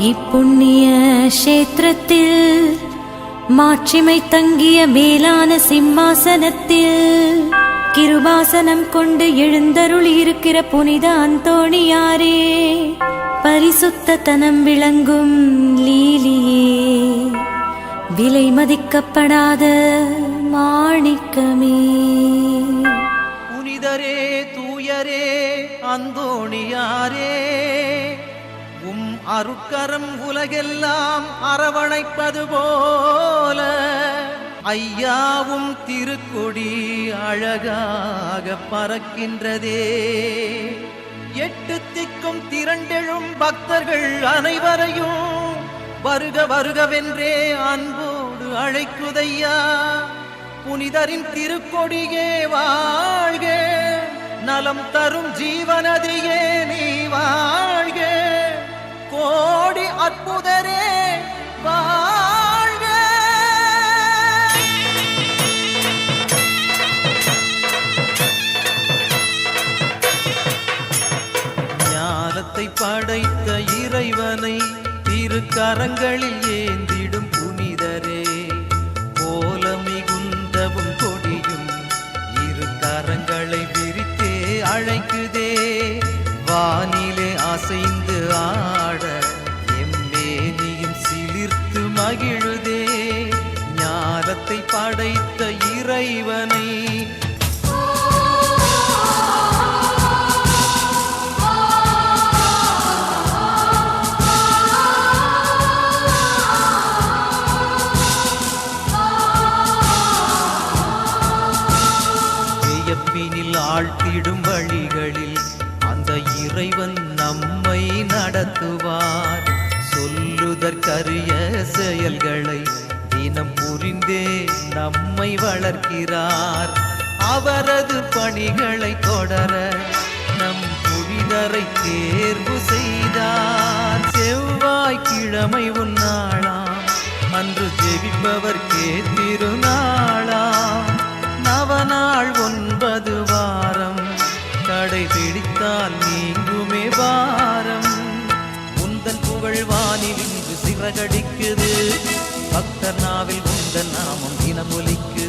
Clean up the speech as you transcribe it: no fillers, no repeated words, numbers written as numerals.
இப்புண்ணிய கஷேத்திரத்தில் மாட்சிமை தங்கிய மேலான சிம்மாசனத்தில் கிருபாசனம் கொண்டு எழுந்தருளி இருக்கிற புனித அந்தோணியாரே, பரிசுத்த தனம் விளங்கும் லீலியே, விலை மதிக்கப்படாத மாணிக்கமே. புனிதரே, தூயரே, அந்தோணியாரே, அருட்கரம் உலகெல்லாம் அரவணைப்பது போல ஐயாவும் திருக்கொடி அழகாக பறக்கின்றதே. 8 திக்கும் திரண்டெழும் பக்தர்கள் அனைவரையும் வருக வருகவென்றே அன்போடு அழைக்குதையா. புனிதரின் திருக்கொடியே வாழ்க, நலம் தரும் ஜீவனதியே நீ வாழ்க, கோடி அற்புதரே வாழ்க. ஞானத்தை படைத்த இறைவனை திருக்கரங்களில் ஏந்திடும் புனிதரே, போல மிகுந்தவும் கொடியும் இரு கரங்களை விரித்தே அழைக்குதே. வானிலே அசைந்து ஆட எம்மேனியும் சிலிர்த்து மகிழுதே. ஞானத்தை படைத்த இறைவனை வியப்பினில் ஆழ்த்திடும் வழிகளில் அந்த இறைவன் நம்மை நடத்துவார். சொல்லுதற்கரிய செயல்களை தினம் புரிந்தே நம்மை வளர்க்கிறார். அவரது பணிகளை தொடர நம் புனிதரை தேர்வு செய்தார். செவ்வாய்க்கிழமை உன்னாளாம், அன்று ஜெபிப்பவர்க்கே திருநாளாம். நவநாள் 9 வாரம் கடைபிடித்தால் நீங்குமே வாரம். உந்தன் புகழ் வானில் இன்று சிறகடிக்குது, பக்தர் நாவில் உந்தன் நாமம் தினமொலிக்கு.